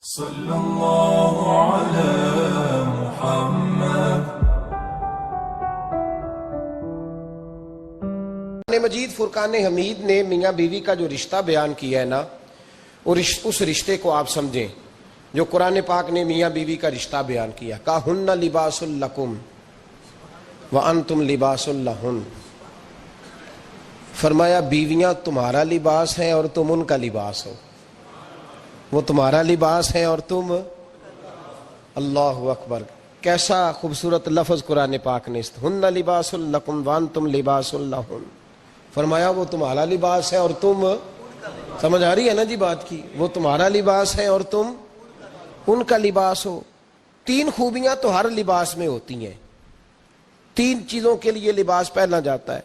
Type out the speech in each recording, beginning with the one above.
صلی اللہ علی محمد۔ قرآن مجید فرقان حمید نے میاں بیوی کا جو رشتہ بیان کیا ہے نا، اس رشتے کو آپ سمجھیں جو قرآن پاک نے میاں بیوی کا رشتہ بیان کیا۔ کہن لباس لکم وانتم لباس لہن، فرمایا بیویاں تمہارا لباس ہیں اور تم ان کا لباس ہو۔ وہ تمہارا لباس ہے اور تم، اللہ اکبر، کیسا خوبصورت لفظ قرآن پاک نے، ہن لباس لکم وانتم لباس لہن، فرمایا وہ تمہارا لباس ہے اور تم، سمجھ آ رہی ہے نا جی بات کی، وہ تمہارا لباس ہے اور تم ان کا لباس ہو۔ تین خوبیاں تو ہر لباس میں ہوتی ہیں، تین چیزوں کے لیے لباس پہنا جاتا ہے۔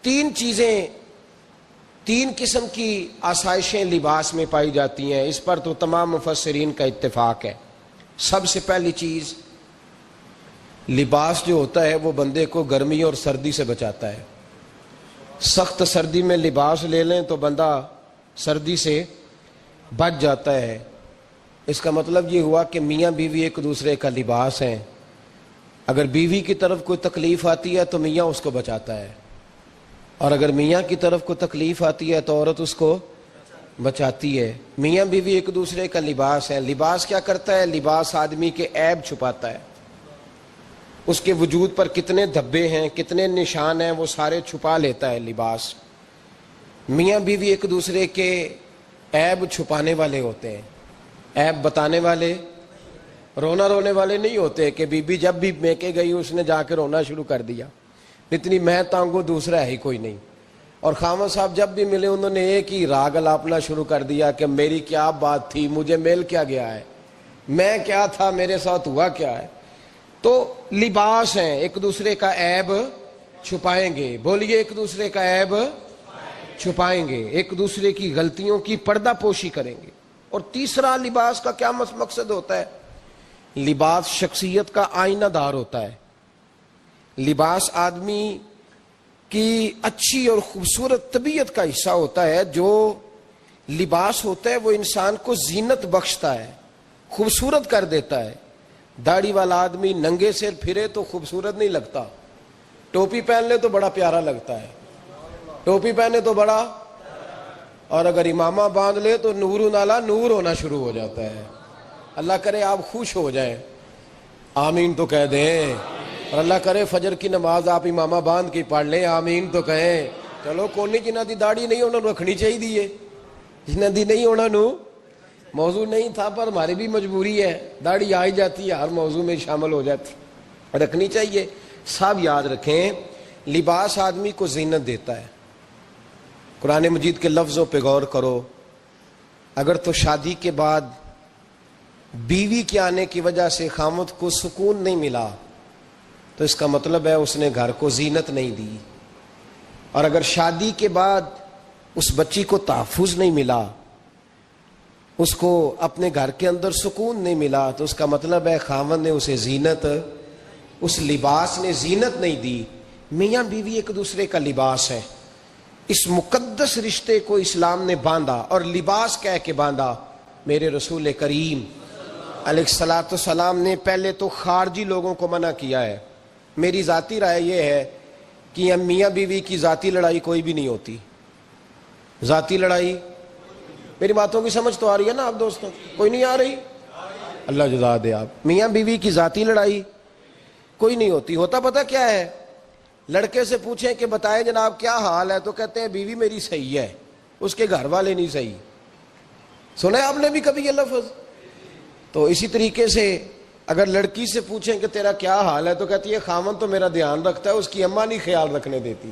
تین چیزیں، تین قسم کی آسائشیں لباس میں پائی جاتی ہیں، اس پر تو تمام مفسرین کا اتفاق ہے۔ سب سے پہلی چیز، لباس جو ہوتا ہے وہ بندے کو گرمی اور سردی سے بچاتا ہے۔ سخت سردی میں لباس لے لیں تو بندہ سردی سے بچ جاتا ہے۔ اس کا مطلب یہ ہوا کہ میاں بیوی ایک دوسرے کا لباس ہیں۔ اگر بیوی کی طرف کوئی تکلیف آتی ہے تو میاں اس کو بچاتا ہے، اور اگر میاں کی طرف کو تکلیف آتی ہے تو عورت اس کو بچاتی ہے۔ میاں بیوی ایک دوسرے کا لباس ہے۔ لباس کیا کرتا ہے؟ لباس آدمی کے عیب چھپاتا ہے، اس کے وجود پر کتنے دھبے ہیں، کتنے نشان ہیں، وہ سارے چھپا لیتا ہے لباس۔ میاں بیوی ایک دوسرے کے عیب چھپانے والے ہوتے ہیں، عیب بتانے والے، رونے والے نہیں ہوتے کہ بی بی جب بھی میکے گئی اس نے جا کے رونا شروع کر دیا، اتنی میں تانگو دوسرا ہے ہی کوئی نہیں۔ اور خامد صاحب جب بھی ملے انہوں نے ایک ہی راگ الاپنا شروع کر دیا کہ میری کیا بات تھی، مجھے مل کیا گیا ہے، میں کیا تھا، میرے ساتھ ہوا کیا ہے۔ تو لباس ہیں، ایک دوسرے کا عیب چھپائیں گے، بولیے ایک دوسرے کا عیب چھپائیں گے، ایک دوسرے کی غلطیوں کی پردہ پوشی کریں گے۔ اور تیسرا، لباس کا کیا مقصد ہوتا ہے؟ لباس شخصیت کا آئینہ دار ہوتا ہے۔ لباس آدمی کی اچھی اور خوبصورت طبیعت کا حصہ ہوتا ہے۔ جو لباس ہوتا ہے وہ انسان کو زینت بخشتا ہے، خوبصورت کر دیتا ہے۔ داڑھی والا آدمی ننگے سر پھرے تو خوبصورت نہیں لگتا، ٹوپی پہن لے تو بڑا پیارا لگتا ہے، ٹوپی پہنے تو بڑا، اور اگر امامہ باندھ لے تو نور نالا نور ہونا شروع ہو جاتا ہے۔ اللہ کرے آپ خوش ہو جائیں، آمین تو کہہ دیں، اور اللہ کرے فجر کی نماز آپ امامہ باندھ کے پڑھ لیں، آمین تو کہیں۔ چلو کونی جنہ دی داڑھی نہیں انہوں نے رکھنی چاہیے دیئے، جنہ دی نہیں ہونا نو موضوع نہیں تھا، پر ہماری بھی مجبوری ہے، داڑھی آئی جاتی ہے، ہر موضوع میں شامل ہو جاتی، رکھنی چاہیے۔ سب یاد رکھیں، لباس آدمی کو زینت دیتا ہے۔ قرآن مجید کے لفظوں پہ غور کرو، اگر تو شادی کے بعد بیوی کے آنے کی وجہ سے خامد کو سکون نہیں ملا تو اس کا مطلب ہے اس نے گھر کو زینت نہیں دی، اور اگر شادی کے بعد اس بچی کو تحفظ نہیں ملا، اس کو اپنے گھر کے اندر سکون نہیں ملا، تو اس کا مطلب ہے خامد نے اسے زینت، اس لباس نے زینت نہیں دی۔ میاں بیوی ایک دوسرے کا لباس ہے۔ اس مقدس رشتے کو اسلام نے باندھا، اور لباس کہہ کے باندھا۔ میرے رسول کریم علیہ السلام نے پہلے تو خارجی لوگوں کو منع کیا ہے۔ میری ذاتی رائے یہ ہے کہ میاں بیوی کی ذاتی لڑائی کوئی بھی نہیں ہوتی، ذاتی لڑائی، میری باتوں کی سمجھ تو آ رہی ہے نا آپ دوستوں؟ کوئی نہیں آ رہی؟ اللہ جزا دے آپ۔ میاں بیوی کی ذاتی لڑائی کوئی نہیں ہوتی۔ ہوتا پتہ کیا ہے؟ لڑکے سے پوچھیں کہ بتائیں جناب کیا حال ہے، تو کہتے ہیں بیوی میری صحیح ہے، اس کے گھر والے نہیں صحیح۔ سنا ہے آپ نے بھی کبھی یہ لفظ؟ تو اسی طریقے سے اگر لڑکی سے پوچھیں کہ تیرا کیا حال ہے، تو کہتی ہے خامن تو میرا دھیان رکھتا ہے، اس کی اماں نہیں خیال رکھنے دیتی۔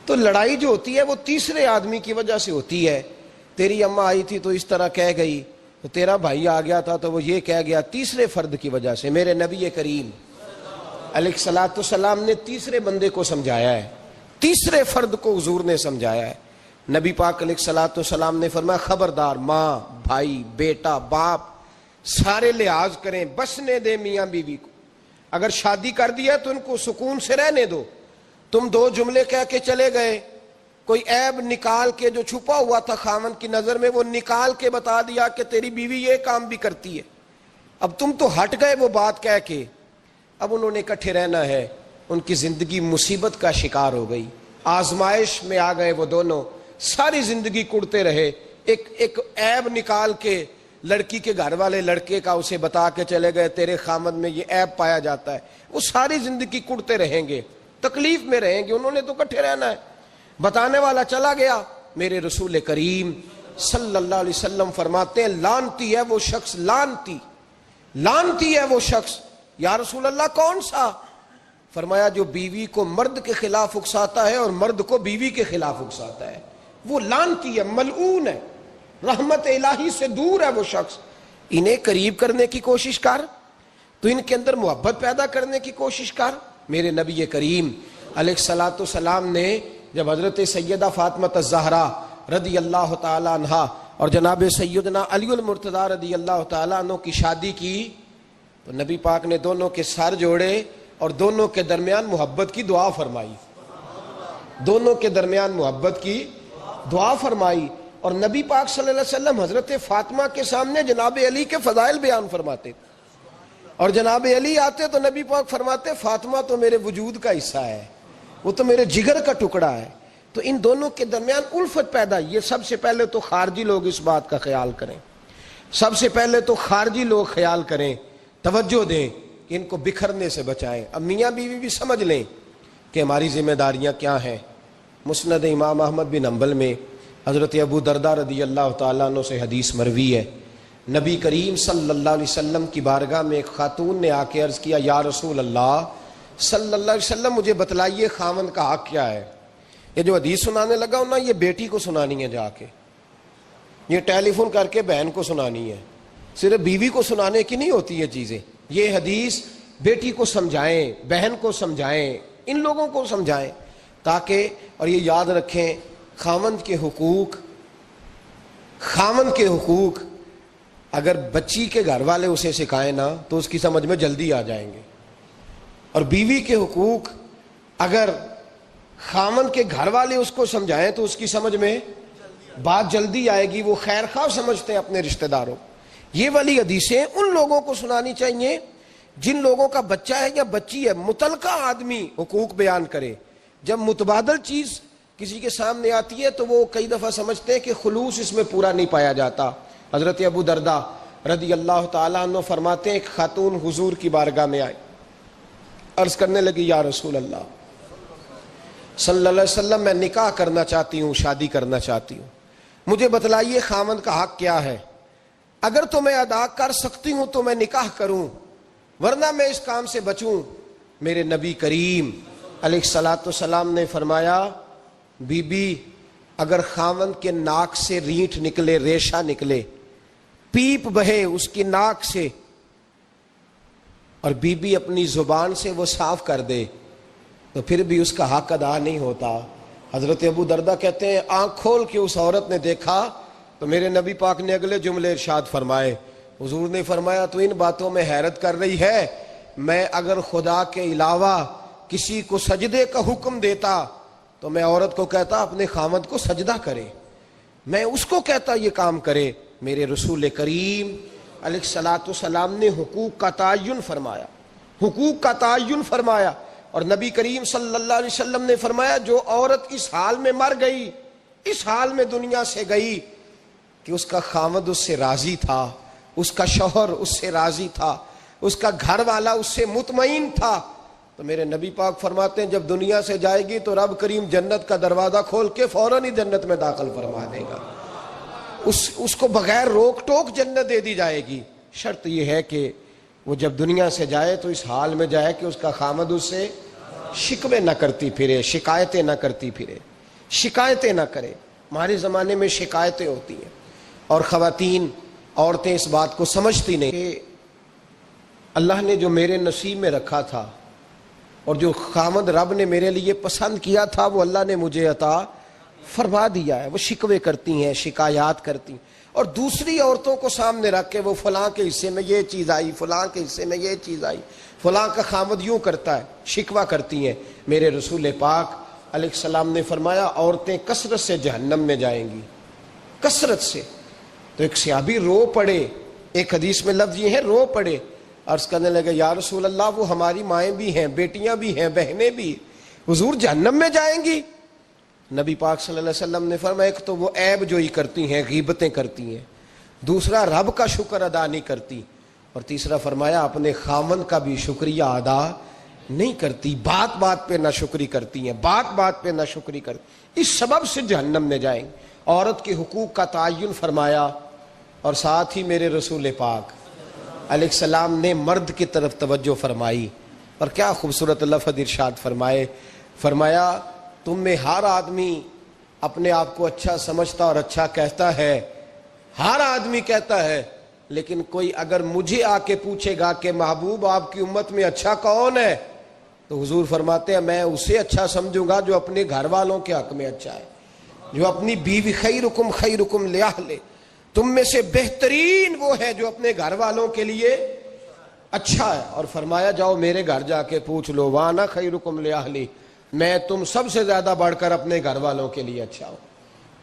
تو لڑائی جو ہوتی ہے وہ تیسرے آدمی کی وجہ سے ہوتی ہے۔ تیری اماں آئی تھی تو اس طرح کہہ گئی، تو تیرا بھائی آ گیا تھا تو وہ یہ کہہ گیا، تیسرے فرد کی وجہ سے۔ میرے نبی کریم علیہ السلام نے تیسرے بندے کو سمجھایا ہے، تیسرے فرد کو حضور نے سمجھایا ہے۔ نبی پاک علیہ السلام نے فرمایا خبردار، ماں، بھائی، بیٹا، باپ سارے لحاظ کریں، بسنے دیں میاں بیوی کو۔ اگر شادی کر دیا تو ان کو سکون سے رہنے دو۔ تم دو جملے کہہ کے چلے گئے، کوئی عیب نکال کے جو چھپا ہوا تھا خاوند کی نظر میں وہ نکال کے بتا دیا کہ تیری بیوی یہ کام بھی کرتی ہے. اب تم تو ہٹ گئے وہ بات کہہ کے. اب انہوں نے اکٹھے رہنا ہے. ان کی زندگی مصیبت کا شکار ہو گئی, آزمائش میں آ گئے وہ دونوں. ساری زندگی کڑتے رہے. ایک عیب نکال کے لڑکی کے گھر والے لڑکے کا اسے بتا کے چلے گئے تیرے خامد میں یہ عیب پایا جاتا ہے. وہ ساری زندگی کڑتے رہیں گے, تکلیف میں رہیں گے. انہوں نے تو اکٹھے رہنا ہے. بتانے والا چلا گیا. میرے رسول کریم صلی اللہ علیہ وسلم فرماتے ہیں لعنتی ہے وہ شخص, لعنتی ہے وہ شخص. یا رسول اللہ کون سا؟ فرمایا جو بیوی کو مرد کے خلاف اکساتا ہے اور مرد کو بیوی کے خلاف اکساتا ہے, وہ لعنتی ہے, ملعون ہے, رحمت الہی سے دور ہے وہ شخص. انہیں قریب کرنے کی کوشش کر, تو ان کے اندر محبت پیدا کرنے کی کوشش کر. میرے نبی کریم علیہ الصلوۃ والسلام نے جب حضرت سیدہ فاطمہ الزہرا رضی اللہ تعالی عنہا اور جناب سیدنا علی المرتضیٰ رضی اللہ تعالی عنہ کی شادی کی تو نبی پاک نے دونوں کے سر جوڑے اور دونوں کے درمیان محبت کی دعا فرمائی. دونوں کے درمیان محبت کی دعا فرمائی. اور نبی پاک صلی اللہ علیہ وسلم حضرت فاطمہ کے سامنے جناب علی کے فضائل بیان فرماتے, اور جناب علی آتے تو نبی پاک فرماتے فاطمہ تو میرے وجود کا حصہ ہے, وہ تو میرے جگر کا ٹکڑا ہے. تو ان دونوں کے درمیان الفت پیدا. یہ سب سے پہلے تو خارجی لوگ اس بات کا خیال کریں, سب سے پہلے تو خارجی لوگ خیال کریں, توجہ دیں کہ ان کو بکھرنے سے بچائیں. اب میاں بیوی بھی سمجھ لیں کہ ہماری ذمہ داریاں کیا ہیں. مسند امام احمد بن حنبل میں حضرت ابو درداء رضی اللہ تعالیٰ عنہ سے حدیث مروی ہے. نبی کریم صلی اللہ علیہ وسلم کی بارگاہ میں ایک خاتون نے آ کے عرض کیا یا رسول اللہ صلی اللہ علیہ وسلم مجھے بتلائیے خاوند کا حق کیا ہے. یہ جو حدیث سنانے لگا ہوں نا یہ بیٹی کو سنانی ہے, جا کے یہ ٹیلی فون کر کے بہن کو سنانی ہے. صرف بیوی کو سنانے کی نہیں ہوتی یہ چیزیں. یہ حدیث بیٹی کو سمجھائیں, بہن کو سمجھائیں, ان لوگوں کو سمجھائیں تاکہ, اور یہ یاد رکھیں خاوند کے حقوق اگر بچی کے گھر والے اسے سکھائیں نا تو اس کی سمجھ میں جلدی آ جائیں گے, اور بیوی کے حقوق اگر خاوند کے گھر والے اس کو سمجھائیں تو اس کی سمجھ میں بات جلدی آئے گی. وہ خیر خواہ سمجھتے ہیں اپنے رشتہ داروں. یہ والی حدیثیں ان لوگوں کو سنانی چاہیے جن لوگوں کا بچہ ہے یا بچی ہے. متعلقہ آدمی حقوق بیان کرے. جب متبادل چیز کسی کے سامنے آتی ہے تو وہ کئی دفعہ سمجھتے ہیں کہ خلوص اس میں پورا نہیں پایا جاتا. حضرت ابو درداء رضی اللہ تعالیٰ عنہ فرماتے ہیں ایک خاتون حضور کی بارگاہ میں آئی, عرض کرنے لگی یا رسول اللہ صلی اللہ علیہ وسلم میں نکاح کرنا چاہتی ہوں, شادی کرنا چاہتی ہوں, مجھے بتلائیے خاوند کا حق کیا ہے. اگر تو میں ادا کر سکتی ہوں تو میں نکاح کروں, ورنہ میں اس کام سے بچوں. میرے نبی کریم علیہ الصلوۃ والسلام نے فرمایا بی بی اگر خاوند کے ناک سے رینٹ نکلے, ریشہ نکلے, پیپ بہے اس کی ناک سے, اور بی بی اپنی زبان سے وہ صاف کر دے تو پھر بھی اس کا حق ادا نہیں ہوتا. حضرت ابو درداء کہتے ہیں آنکھ کھول کے اس عورت نے دیکھا تو میرے نبی پاک نے اگلے جملے ارشاد فرمائے. حضور نے فرمایا تو ان باتوں میں حیرت کر رہی ہے, میں اگر خدا کے علاوہ کسی کو سجدے کا حکم دیتا تو میں عورت کو کہتا اپنے خاوند کو سجدہ کرے, میں اس کو کہتا یہ کام کرے. میرے رسول کریم علیہ الصلوۃ والسلام نے حقوق کا تعین فرمایا, حقوق کا تعین فرمایا. اور نبی کریم صلی اللہ علیہ وسلم نے فرمایا جو عورت اس حال میں مر گئی, اس حال میں دنیا سے گئی کہ اس کا خاوند اس سے راضی تھا, اس کا شوہر اس سے راضی تھا, اس کا گھر والا اس سے مطمئن تھا, تو میرے نبی پاک فرماتے ہیں جب دنیا سے جائے گی تو رب کریم جنت کا دروازہ کھول کے فوراً ہی جنت میں داخل فرما دے گا. اس کو بغیر روک ٹوک جنت دے دی جائے گی. شرط یہ ہے کہ وہ جب دنیا سے جائے تو اس حال میں جائے کہ اس کا خامد اس سے شکوے نہ کرتی پھرے, شکایتیں نہ کرتی پھرے, شکایتیں نہ کرے. ہمارے زمانے میں شکایتیں ہوتی ہیں اور خواتین عورتیں اس بات کو سمجھتی نہیں کہ اللہ نے جو میرے نصیب میں رکھا تھا اور جو خامد رب نے میرے لیے پسند کیا تھا وہ اللہ نے مجھے عطا فرما دیا ہے. وہ شکوے کرتی ہیں, شکایات کرتی ہیں, اور دوسری عورتوں کو سامنے رکھ کے وہ فلاں کے حصے میں یہ چیز آئی, فلاں کے حصے میں یہ چیز آئی, فلاں کا خامد یوں کرتا ہے, شکوہ کرتی ہیں. میرے رسول پاک علیہ السلام نے فرمایا عورتیں کثرت سے جہنم میں جائیں گی، کثرت سے۔ تو ایک صحابی رو پڑے، ایک حدیث میں لفظ یہ ہے رو پڑے، عرض کرنے لگے یا رسول اللہ وہ ہماری مائیں بھی ہیں، بیٹیاں بھی ہیں، بہنیں بھی، حضور جہنم میں جائیں گی؟ نبی پاک صلی اللہ علیہ وسلم نے فرمایا ایک تو وہ عیب جوئی کرتی ہیں، غیبتیں کرتی ہیں، دوسرا رب کا شکر ادا نہیں کرتی، اور تیسرا فرمایا اپنے خامن کا بھی شکریہ ادا نہیں کرتی، بات بات پہ ناشکری کرتی ہیں، بات بات پہ ناشکری کرتی، اس سبب سے جہنم میں جائیں گے۔ عورت کے حقوق کا تعین فرمایا، اور ساتھ ہی میرے رسول پاک علیہ السلام نے مرد کی طرف توجہ فرمائی، اور کیا خوبصورت لفظ ارشاد فرمائے، فرمایا تم میں ہر آدمی اپنے آپ کو اچھا سمجھتا اور اچھا کہتا ہے، ہر آدمی کہتا ہے، لیکن کوئی اگر مجھے آ کے پوچھے گا کہ محبوب آپ کی امت میں اچھا کون ہے، تو حضور فرماتے ہیں میں اسے اچھا سمجھوں گا جو اپنے گھر والوں کے حق میں اچھا ہے، جو اپنی بیوی خیرکم لأہلہ، تم میں سے بہترین وہ ہے جو اپنے گھر والوں کے لیے اچھا ہے۔ اور فرمایا جاؤ میرے گھر جا کے پوچھ لو وانا خیرکم لأہلی، میں تم سب سے زیادہ بڑھ کر اپنے گھر والوں کے لیے اچھا ہوں،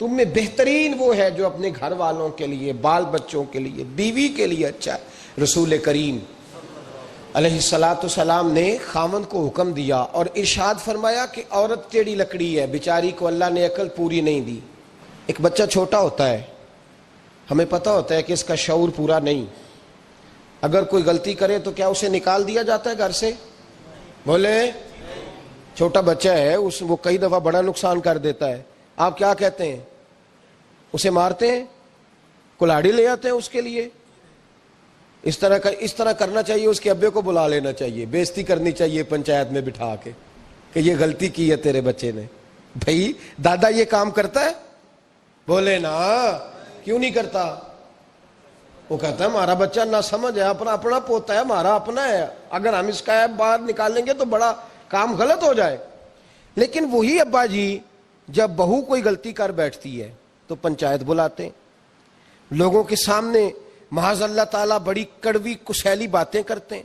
تم میں بہترین وہ ہے جو اپنے گھر والوں کے لیے، بال بچوں کے لیے، بیوی کے لیے اچھا ہے۔ رسول کریم علیہ السلام نے خاوند کو حکم دیا اور ارشاد فرمایا کہ عورت ٹیڑھی لکڑی ہے، بیچاری کو اللہ نے عقل پوری نہیں دی۔ ایک بچہ چھوٹا ہوتا ہے، ہمیں پتہ ہوتا ہے کہ اس کا شعور پورا نہیں، اگر کوئی غلطی کرے تو کیا اسے نکال دیا جاتا ہے گھر سے؟ بولے، چھوٹا بچہ ہے وہ کئی دفعہ بڑا نقصان کر دیتا ہے، آپ کیا کہتے ہیں؟ اسے مارتے ہیں، کلاڑی لے آتے ہیں اس کے لیے؟ اس طرح کرنا چاہیے، اس کے ابے کو بلا لینا چاہیے، بےزتی کرنی چاہیے پنچایت میں بٹھا کے کہ یہ غلطی کی ہے تیرے بچے نے۔ بھائی دادا یہ کام کرتا ہے؟ بولے نا، کیوں نہیں کرتا؟ وہ کہتا ہے ہمارا بچہ نہ سمجھ ہے، اپنا پوتا ہے، ہمارا اپنا ہے، اگر ہم اس کا ایپ باہر نکالیں گے تو بڑا کام غلط ہو جائے۔ لیکن وہی ابا جی جب بہو کوئی غلطی کر بیٹھتی ہے تو پنچایت بلاتے ہیں، لوگوں کے سامنے معاذ اللہ تعالیٰ بڑی کڑوی کسیلی باتیں کرتے ہیں،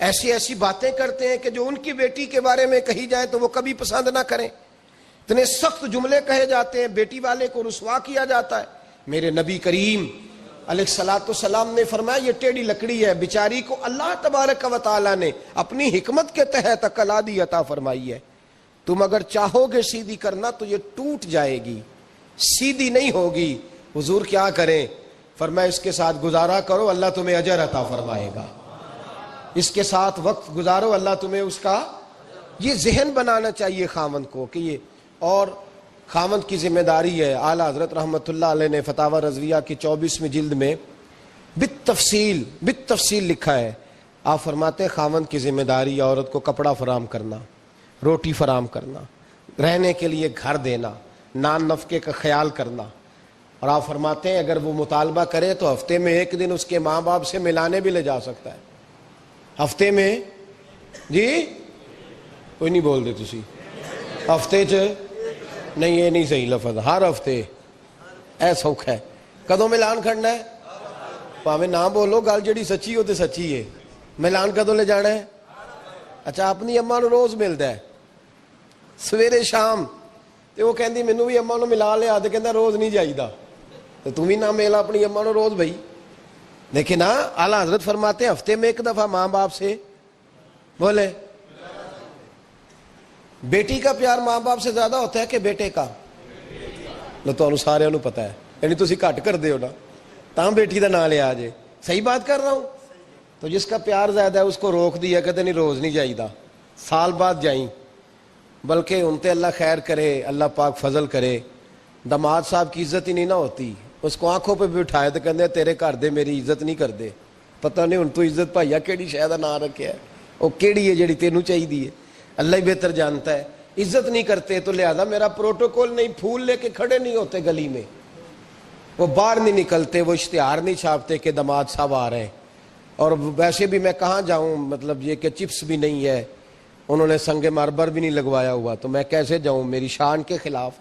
ایسی باتیں کرتے ہیں کہ جو ان کی بیٹی کے بارے میں کہی جائے تو وہ کبھی پسند نہ کریں، اتنے سخت جملے کہے جاتے ہیں، بیٹی والے کو رسوا کیا جاتا ہے۔ میرے نبی کریم علیہ السلام نے فرمایا یہ ٹیڑھی لکڑی ہے، بیچاری کو اللہ تبارک و تعالیٰ نے اپنی حکمت کے تحت عقل عادی عطا فرمائی ہے، تم اگر چاہو گے سیدھی کرنا تو یہ ٹوٹ جائے گی، سیدھی نہیں ہوگی۔ حضور کیا کریں؟ فرمایا اس کے ساتھ گزارا کرو، اللہ تمہیں اجر عطا فرمائے گا، اس کے ساتھ وقت گزارو، اللہ تمہیں اس کا، یہ ذہن بنانا چاہیے خاوند کو کہ یہ، اور خاوند کی ذمہ داری ہے۔ اعلیٰ حضرت رحمۃ اللہ علیہ نے فتاوی رضویہ کی 24ویں جلد میں بالتفصیل لکھا ہے، آپ فرماتے ہیں خاوند کی ذمہ داری عورت کو کپڑا فراہم کرنا، روٹی فراہم کرنا، رہنے کے لیے گھر دینا، نان نفقے کا خیال کرنا، اور آپ فرماتے ہیں اگر وہ مطالبہ کرے تو ہفتے میں ایک دن اس کے ماں باپ سے ملانے بھی لے جا سکتا ہے، ہفتے میں، جی کوئی نہیں بول دے تسی، ہفتے نہیں، یہ نہیں صحیح لفظ، ہر ہفتے اے سوکھ ہے، کدوں ملان کھڑنا ہے؟ پاویں نہ بولو، گل جڑی سچی ہو تے سچی ہے، ملان کدوں لے جانا ہے؟ اچھا اپنی اماں نو روز ملتا ہے سویرے شام، تے وہ کہندی مینوں بھی اماں نو ملا لیا، تے کہندا روز نہیں جائیدا، تے تم بھی نہ ملا اپنی اماں نو روز بھائی۔ لیکن ہاں اعلیٰ حضرت فرماتے ہیں ہفتے میں ایک دفعہ ماں باپ سے، بولے، بیٹی کا پیار ماں باپ سے زیادہ ہوتا ہے کہ بیٹے کا؟ لو تو سارے نو پتا ہے، یعنی تسی گھٹ کر دے ہو نا، تاں بیٹی دا نام لیا جے، صحیح بات کر رہا ہوں؟ تو جس کا پیار زیادہ ہے اس کو روک دیا، کہتے نہیں روز نہیں جائیدا، سال بعد جائیں، بلکہ ان تے اللہ خیر کرے، اللہ پاک فضل کرے، داماد صاحب کی عزت ہی نہیں نہ ہوتی، اس کو آنکھوں پہ بھی اٹھائے تو کہتے تیرے گھر دے میری عزت نہیں کر دے، پتہ نہیں ان تو عزت بھائیا کیڑی شے دا نام رکھیا ہے، وہ کیڑی ہے جڑی تینوں چاہیے، اللہ ہی بہتر جانتا ہے۔ عزت نہیں کرتے تو لہذا میرا پروٹوکول نہیں، پھول لے کے کھڑے نہیں ہوتے گلی میں، وہ باہر نہیں نکلتے، وہ اشتہار نہیں چھاپتے کہ داماد صاحب آ رہے ہیں، اور ویسے بھی میں کہاں جاؤں، مطلب یہ کہ چپس بھی نہیں ہے، انہوں نے سنگ مرمر بھی نہیں لگوایا ہوا، تو میں کیسے جاؤں، میری شان کے خلاف۔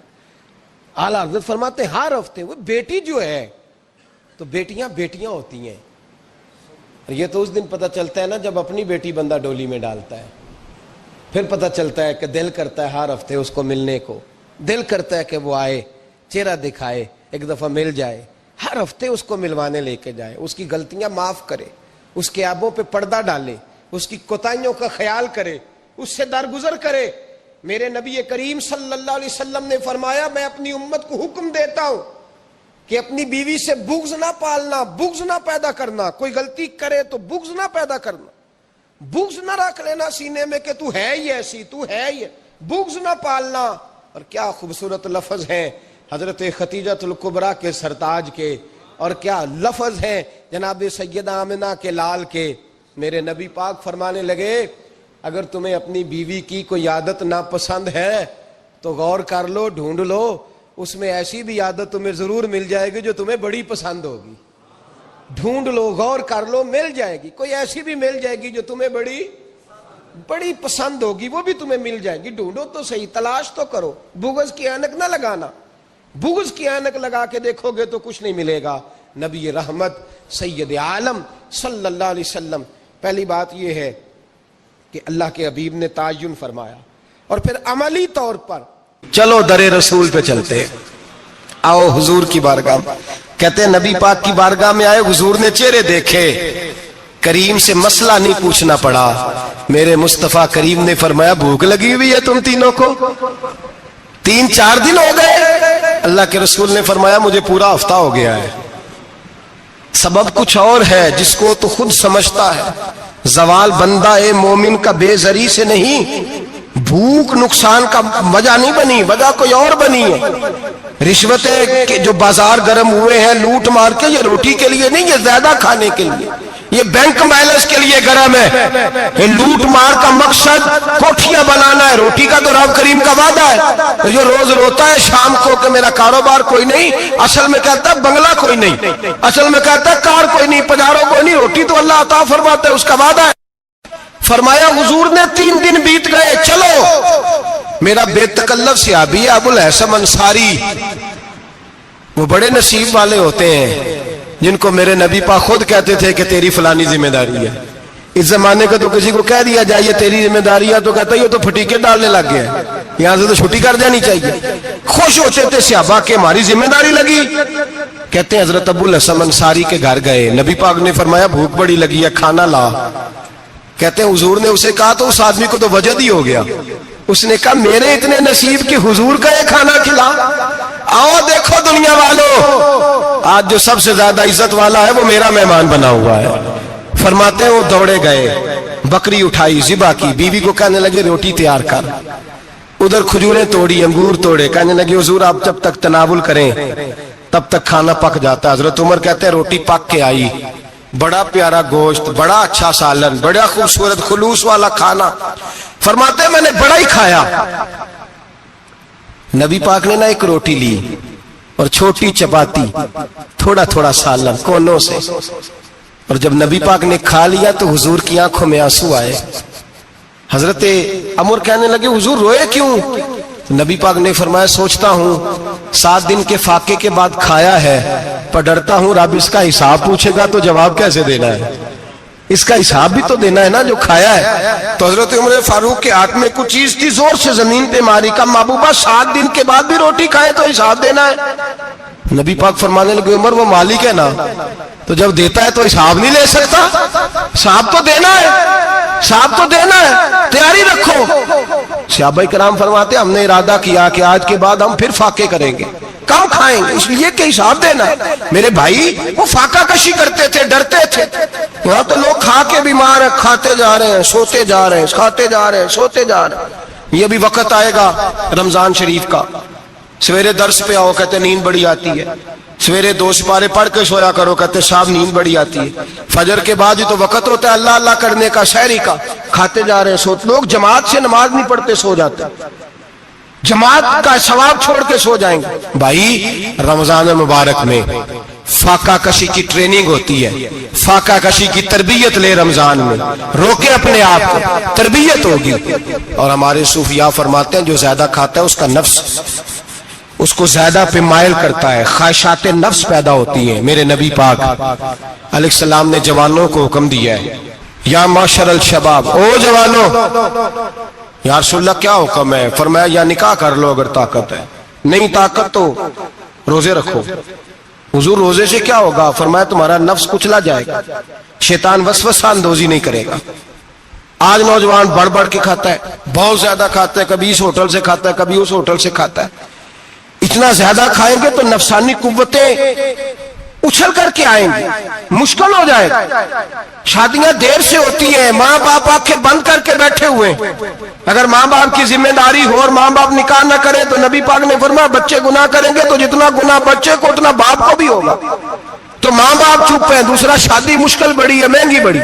اعلیٰ حضرت فرماتے ہیں ہر ہفتے وہ بیٹی جو ہے، تو بیٹیاں بیٹیاں ہوتی ہیں، یہ تو اس دن پتہ چلتا ہے نا جب اپنی بیٹی بندہ ڈولی میں ڈالتا ہے، پھر پتہ چلتا ہے کہ دل کرتا ہے ہر ہفتے اس کو ملنے کو، دل کرتا ہے کہ وہ آئے، چہرہ دکھائے، ایک دفعہ مل جائے، ہر ہفتے اس کو ملوانے لے کے جائے، اس کی غلطیاں معاف کرے، اس کے عیبوں پہ پردہ ڈالے، اس کی کوتاہیوں کا خیال کرے، اس سے درگزر کرے۔ میرے نبی کریم صلی اللہ علیہ وسلم نے فرمایا میں اپنی امت کو حکم دیتا ہوں کہ اپنی بیوی سے بغض نہ پالنا، بغض نہ پیدا کرنا، کوئی غلطی کرے تو بغض نہ پیدا کرنا، بغض نہ رکھ لینا سینے میں کہ تو ہے ہی ایسی، تو ہے ہی، بغض نہ پالنا۔ اور کیا خوبصورت لفظ ہیں حضرت خدیجہ الکبریٰ کے سرتاج کے، اور کیا لفظ ہیں جناب سیدہ آمنہ کے لال کے۔ میرے نبی پاک فرمانے لگے اگر تمہیں اپنی بیوی کی کوئی عادت ناپسند ہے تو غور کر لو، ڈھونڈ لو، اس میں ایسی بھی عادت تمہیں ضرور مل جائے گی جو تمہیں بڑی پسند ہوگی۔ ڈھونڈ لو، غور کر لو، مل جائے گی، کوئی ایسی بھی مل جائے گی جو تمہیں بڑی پسند ہوگی، وہ بھی تمہیں مل جائے گی۔ ڈھونڈو تو صحیح، تلاش تو کرو، بغض کی اینک نہ لگانا، بغض کی اینک لگا کے دیکھو گے تو کچھ نہیں ملے گا۔ نبی رحمت سید عالم صلی اللہ علیہ وسلم، پہلی بات یہ ہے کہ اللہ کے حبیب نے تعین فرمایا، اور پھر عملی طور پر چلو در رسول پہ چلتے ہیں، آؤ حضور کی بارگاہ میں۔ کہتے ہیں نبی پاک کی بارگاہ میں آئے، حضور نے چہرے دیکھے، کریم سے مسئلہ نہیں پوچھنا پڑا۔ میرے مصطفیٰ کریم نے فرمایا بھوک لگی ہوئی ہے تم تینوں کو؟ 3-4 دن ہو گئے؟ اللہ کے رسول نے فرمایا مجھے پورا ہفتہ ہو گیا ہے۔ سبب کچھ اور ہے جس کو تو خود سمجھتا ہے، زوال بندہ مومن کا بے زری سے نہیں، بھوک نقصان کا وجہ نہیں بنی، وجہ کوئی اور بنی ہے۔ رشوتیں کہ جو بازار گرم ہوئے ہیں لوٹ مار کے، یہ روٹی کے لیے نہیں، یہ زیادہ کھانے کے لیے، یہ بینک بیلنس کے لیے گرم ہے۔ یہ لوٹ مار کا مقصد کوٹھیاں بنانا ہے، روٹی کا تو رب کریم کا وعدہ ہے۔ جو روز روتا ہے شام کو کہ میرا کاروبار کوئی نہیں، اصل میں کہتا ہے بنگلہ کوئی نہیں، اصل میں کہتا ہے کار کوئی نہیں، پجاروں کوئی نہیں، روٹی تو اللہ عطا فرماتا ہے، اس کا وعدہ ہے۔ فرمایا حضور نے 3 دن بیت گئے، چلو۔ میرا بے تکلف صحابی ہے ابو الحسن انصاری، وہ بڑے نصیب والے ہوتے ہیں جن کو میرے نبی پاک خود کہتے تھے کہ تیری فلانی ذمہ داری ہے۔ اس زمانے کا تو کسی کو کہہ دیا جائے یہ تیری ذمہ داری ہے تو کہتا ہے یہ تو پھٹیکے ڈالنے لگ گیا ہے، یہاں سے تو چھٹی کر جانی چاہیے۔ خوش ہوتے تھے صحابہ کہ ہماری ذمہ داری لگی۔ کہتے ہیں حضرت ابو الحسن انصاری کے گھر گئے، نبی پاک نے فرمایا بھوک بڑی لگی ہے، کھانا لا۔ کہتے ہیں حضور نے اسے کہا تو اس آدمی کو تو وجد ہی ہو گیا، اس نے کہا میرے اتنے نصیب کہ حضور کا یہ کھانا کھلا۔ آؤ دیکھو دنیا والوں، آج جو سب سے زیادہ عزت والا ہے وہ میرا مہمان بنا ہوا ہے۔ فرماتے ہیں وہ دوڑے گئے، بکری اٹھائی، ذبح کی، بیوی کو کہنے لگے روٹی تیار کر، ادھر کھجوریں توڑی، انگور توڑے، کہنے لگے حضور آپ جب تک تناول کریں تب تک کھانا پک جاتا ہے۔ حضرت عمر کہتے ہیں روٹی پک کے آئی، بڑا پیارا گوشت، بڑا اچھا سالن، بڑا خوبصورت خلوص والا کھانا۔ فرماتے ہیں میں نے بڑا ہی کھایا۔ نبی پاک نے نہ ایک روٹی لی اور چھوٹی چپاتی، تھوڑا تھوڑا سالن کونوں سے، اور جب نبی پاک نے کھا لیا تو حضور کی آنکھوں میں آنسو آئے۔ حضرت عمر کہنے لگے حضور روئے کیوں؟ نبی پاک نے فرمایا سوچتا ہوں 7 دن کے فاقے کے بعد کھایا ہے، پر ڈرتا ہوں رب اس کا حساب پوچھے گا تو جواب کیسے دینا ہے، اس کا حساب بھی تو دینا ہے نا جو کھایا ہے۔ تو حضرت عمر فاروق کے ہاتھ میں کچھ چیز تھی، زور سے زمین پہ ماری، کا محبوبہ 7 دن کے بعد بھی روٹی کھائے تو حساب دینا ہے۔ نبی پاک فرمانے لگے عمر وہ مالک ہے نا، تو جب دیتا ہے تو حساب نہیں لے سکتا، حساب تو دینا ہے، حساب تو دینا ہے، تیاری رکھو۔ صحابہ کرام فرماتے ہم نے ارادہ کیا کہ آج کے بعد ہم پھر فاقے کریں گے، کم کھائیں گے، اس لیے کہ حساب دینا ہے۔ میرے بھائی وہ فاقہ کشی کرتے تھے، ڈرتے تھے۔ یہاں تو لوگ کھا کے بیمار ہیں، کھاتے جا رہے ہیں، سوتے جا رہے ہیں، کھاتے جا رہے ہیں، سوتے جا رہے ہیں۔ یہ بھی وقت آئے گا رمضان شریف کا، سویرے درس پہ آؤ کہتے نیند بڑی آتی ہے، سویرے 2 سپارے پڑھ کے سویا کرو کہتے صاحب نیند بڑی آتی ہے، فجر کے بعد ہی تو وقت ہوتا ہے اللہ اللہ کرنے کا، سحری کا، کھاتے جا رہے ہیں، سوتے۔ لوگ جماعت سے نماز نہیں پڑھتے، سو جاتے، جماعت کا ثواب چھوڑ کے سو جائیں گے۔ بھائی رمضان مبارک میں فاقہ کشی کی ٹریننگ ہوتی ہے، فاقہ کشی کی تربیت لے، رمضان میں روکے اپنے آپ کو، تربیت ہوگی۔ اور ہمارے صوفیاء فرماتے ہیں جو زیادہ کھاتا ہے اس کا نفس اس کو زیادہ پہ مائل کرتا ہے، خواہشات نفس پیدا ہوتی ہیں۔ میرے نبی پاک علیہ السلام نے جوانوں کو حکم دیا ہے یا معاشر الشباب، او جوانوں، یا رسول اللہ کیا حکم ہے؟ فرمایا یا نکاح کر لو اگر طاقت ہے، نہیں طاقت تو روزے رکھو۔ حضور روزے سے کیا ہوگا؟ فرمایا تمہارا نفس کچلا جائے گا، شیطان وسوسہ اندوزی نہیں کرے گا۔ آج نوجوان بڑھ بڑھ کے کھاتا ہے، بہت زیادہ کھاتا ہے، کبھی اس ہوٹل سے کھاتا ہے، کبھی اس ہوٹل سے کھاتا ہے۔ اتنا زیادہ کھائیں گے تو نفسانی قوتیں اچھل کر کے آئیں گی، مشکل ہو جائے گا۔ شادیاں دیر سے ہوتی ہیں، ماں باپ آنکھیں بند کر کے بیٹھے ہوئے ہیں۔ اگر ماں باپ کی ذمہ داری ہو اور ماں باپ نکاح نہ کرے تو نبی پاک نے فرمایا بچے گناہ کریں گے تو جتنا گناہ بچے کو اتنا باپ کو بھی ہوگا۔ تو ماں باپ چپ ہیں، دوسرا شادی مشکل بڑی ہے، مہنگی بڑی،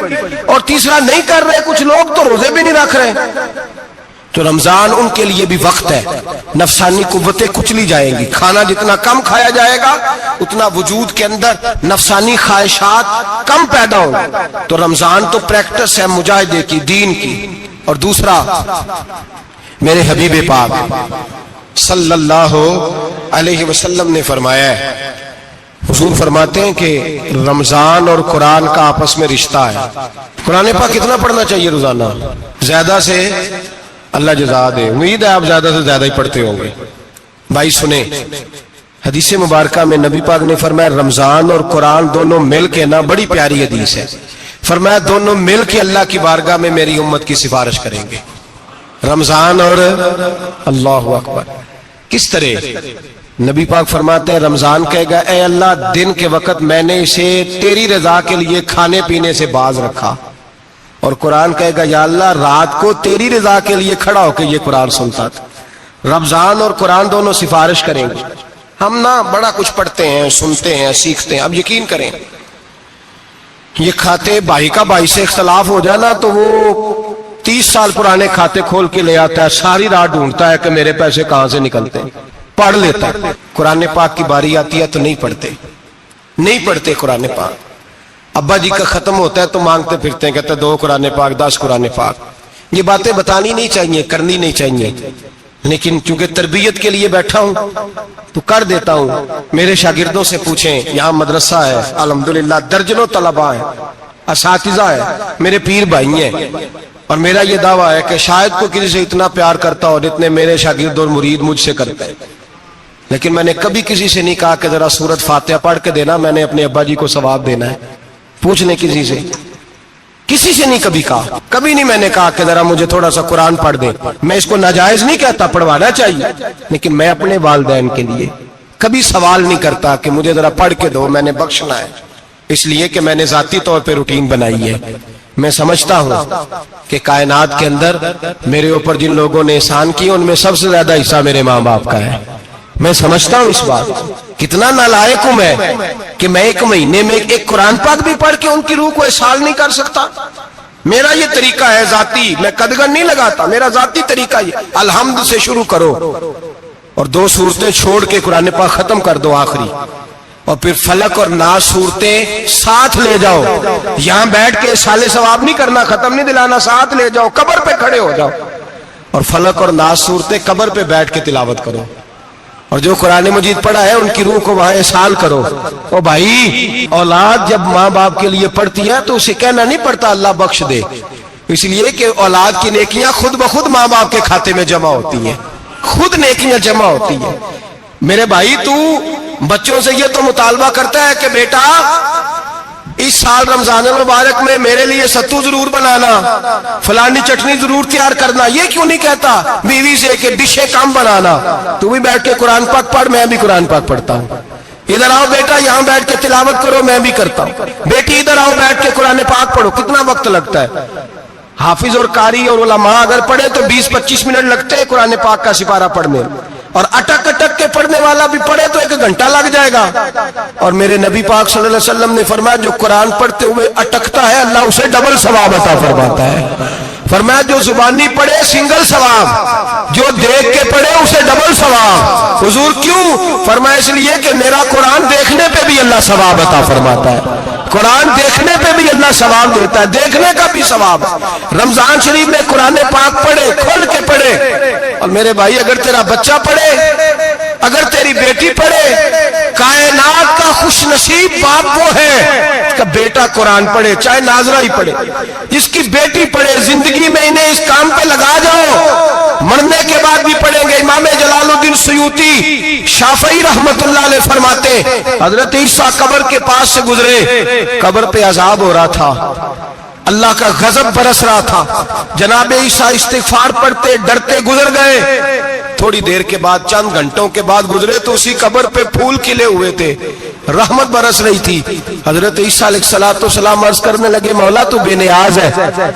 اور تیسرا نہیں کر رہے کچھ لوگ تو روزے بھی نہیں رکھ رہے۔ تو رمضان ان کے لیے بھی وقت ہے، نفسانی قوتیں کچلی جائیں گی۔ کھانا جتنا کم کھایا جائے گا اتنا وجود کے اندر نفسانی خواہشات کم پیدا ہوں گی۔ تو رمضان تو پریکٹس ہے مجاہدے کی، دین کی۔ اور دوسرا میرے حبیب پاک صلی اللہ علیہ وسلم نے فرمایا ہے، حضور فرماتے ہیں کہ رمضان اور قرآن کا آپس میں رشتہ ہے۔ قرآن پاک کتنا پڑھنا چاہیے روزانہ؟ زیادہ سے اللہ جزا دے، امید ہے آپ زیادہ سے زیادہ ہی پڑھتے ہوں گے۔ بھائی سنیں، حدیث مبارکہ میں نبی پاک نے فرمایا رمضان اور قرآن دونوں مل کے نا، بڑی پیاری حدیث ہے، فرمایا دونوں مل کے اللہ کی بارگاہ میں میری امت کی سفارش کریں گے۔ رمضان اور اللہ اکبر، کس طرح؟ نبی پاک فرماتے ہیں رمضان کہے گا اے اللہ دن کے وقت میں نے اسے تیری رضا کے لیے کھانے پینے سے باز رکھا، اور قرآن کہے گا یا اللہ رات کو تیری رضا کے لیے کھڑا ہو کے یہ قرآن سنتا تھا۔ رمضان اور قرآن دونوں سفارش کریں گے۔ ہم نا بڑا کچھ پڑھتے ہیں، سنتے ہیں، سیکھتے ہیں، اب یقین کریں یہ کھاتے بھائی کا بھائی سے اختلاف ہو جانا تو وہ 30 سال پرانے کھاتے کھول کے لے آتا ہے، ساری رات ڈھونڈتا ہے کہ میرے پیسے کہاں سے نکلتے ہیں، پڑھ لیتا ہے۔ قرآن پاک کی باری آتی ہے تو نہیں پڑھتے قرآن پاک۔ ابا جی کا ختم ہوتا ہے تو مانگتے پھرتے ہیں، کہتے 2 قرآن پاک 10 قرآن پاک۔ یہ باتیں بتانی نہیں چاہیے، کرنی نہیں چاہیے، لیکن چونکہ تربیت کے لیے بیٹھا ہوں تو کر دیتا ہوں۔ میرے شاگردوں سے پوچھیں، یہاں مدرسہ ہے الحمدللہ، درجنوں طلباء ہیں، اساتذہ ہیں، میرے پیر بھائی ہیں، اور میرا یہ دعویٰ ہے کہ شاید کوئی کسی سے اتنا پیار کرتا ہو جتنے میرے شاگرد اور مرید مجھ سے کرتے ہیں، لیکن میں نے کبھی کسی سے نہیں کہا کہ ذرا سورۃ فاتحہ پڑھ کے دینا، میں نے اپنے ابا جی کو ثواب دینا ہے۔ پوچھ لیں کسی سے، کسی سے نہیں کبھی کہا، کبھی نہیں میں نے کہا کہ ذرا مجھے تھوڑا سا قرآن پڑھ دے۔ میں اس کو ناجائز نہیں کہتا، پڑھوانا چاہیے، لیکن میں اپنے والدین کے لیے کبھی سوال نہیں کرتا کہ مجھے ذرا پڑھ کے دو، میں نے بخشنا ہے، اس لیے کہ میں نے ذاتی طور پہ روٹین بنائی ہے۔ میں سمجھتا ہوں کہ کائنات کے اندر میرے اوپر جن لوگوں نے احسان کیے ان میں سب سے زیادہ حصہ میرے ماں باپ کا ہے۔ میں سمجھتا ہوں اس بات، کتنا نالائق ہوں میں کہ میں 1 مہینے میں ایک قرآن پاک بھی پڑھ کے ان کی روح کو احسال نہیں کر سکتا۔ میرا یہ طریقہ ہے ذاتی، میں قدغن نہیں لگاتا، میرا ذاتی طریقہ یہ، الحمد سے شروع کرو اور 2 سورتیں چھوڑ کے قرآن پاک ختم کر دو آخری، اور پھر فلق اور ناس صورتیں ساتھ لے جاؤ۔ یہاں بیٹھ کے سالے ثواب نہیں کرنا، ختم نہیں دلانا، ساتھ لے جاؤ، قبر پہ کھڑے ہو جاؤ اور فلق اور ناس صورتیں قبر پہ بیٹھ کے تلاوت کرو، اور جو قرآن مجید پڑھا ہے ان کی روح کو وہاں احسال کرو۔ او بھائی، اولاد جب ماں باپ کے لیے پڑھتی ہے تو اسے کہنا نہیں پڑتا اللہ بخش دے، اس لیے کہ اولاد کی نیکیاں خود بخود ماں باپ کے کھاتے میں جمع ہوتی ہیں، خود نیکیاں جمع ہوتی ہیں۔ میرے بھائی تو بچوں سے یہ تو مطالبہ کرتا ہے کہ بیٹا اس سال رمضان المبارک میں میرے لیے ستو ضرور بنانا، فلانی چٹنی ضرور تیار کرنا، یہ کیوں نہیں کہتا بیوی سے کہ ڈشیں کم بنانا، تو بھی بیٹھ کے قرآن پاک پڑھ، میں بھی قرآن پاک پڑھتا ہوں، ادھر آؤ بیٹا یہاں بیٹھ کے تلاوت کرو، میں بھی کرتا ہوں، بیٹی ادھر آؤ بیٹھ کے قرآن پاک پڑھو۔ کتنا وقت لگتا ہے؟ حافظ اور قاری اور علماء اگر پڑھے تو 20-25 منٹ لگتے ہیں قرآن پاک کا سپارہ پڑھنے، اور اٹک اٹک کے پڑھنے والا بھی پڑھے تو 1 گھنٹہ لگ جائے گا۔ اور میرے نبی پاک صلی اللہ علیہ وسلم نے فرمایا جو قرآن پڑھتے ہوئے اٹکتا ہے اللہ اسے ڈبل ثواب عطا فرماتا ہے۔ فرمایا جو زبانی پڑھے سنگل ثواب، جو دیکھ کے پڑھے اسے ڈبل ثواب۔ حضور کیوں؟ فرمایا اس لیے کہ میرا قرآن دیکھنے پہ بھی اللہ ثواب عطا فرماتا ہے، قرآن دیکھنے پہ بھی اللہ ثواب دیتا ہے، دیکھنے کا بھی ثواب۔ رمضان شریف میں قرآن پاک پڑھے، کھول کے پڑھے، اور میرے بھائی اگر تیرا بچہ پڑھے، اگر تیری بیٹی پڑھے، کائنات کا خوش نصیب باپ وہ ہے اس کا بیٹا قرآن پڑھے، چاہے ناظرہ ہی پڑھے، جس کی بیٹی پڑھے۔ زندگی میں انہیں اس کام پہ لگا جاؤ، مرنے کے بعد بھی پڑھیں گے۔ امام جلال الدین سیوطی شافعی رحمت اللہ علیہ فرماتے حضرت عیسیٰ قبر کے پاس سے گزرے، قبر پہ عذاب ہو رہا تھا، اللہ کا غضب برس رہا تھا، جناب عیسیٰ استغفار پڑھتے ڈرتے گزر گئے۔ تھوڑی دیر کے بعد، چند گھنٹوں کے بعد گزرے تو اسی قبر پہ پھول کھلے ہوئے تھے، رحمت برس رہی تھی۔ حضرت عیسیٰ علیہ السلام عرض کرنے لگے مولا تو بے نیاز ہے،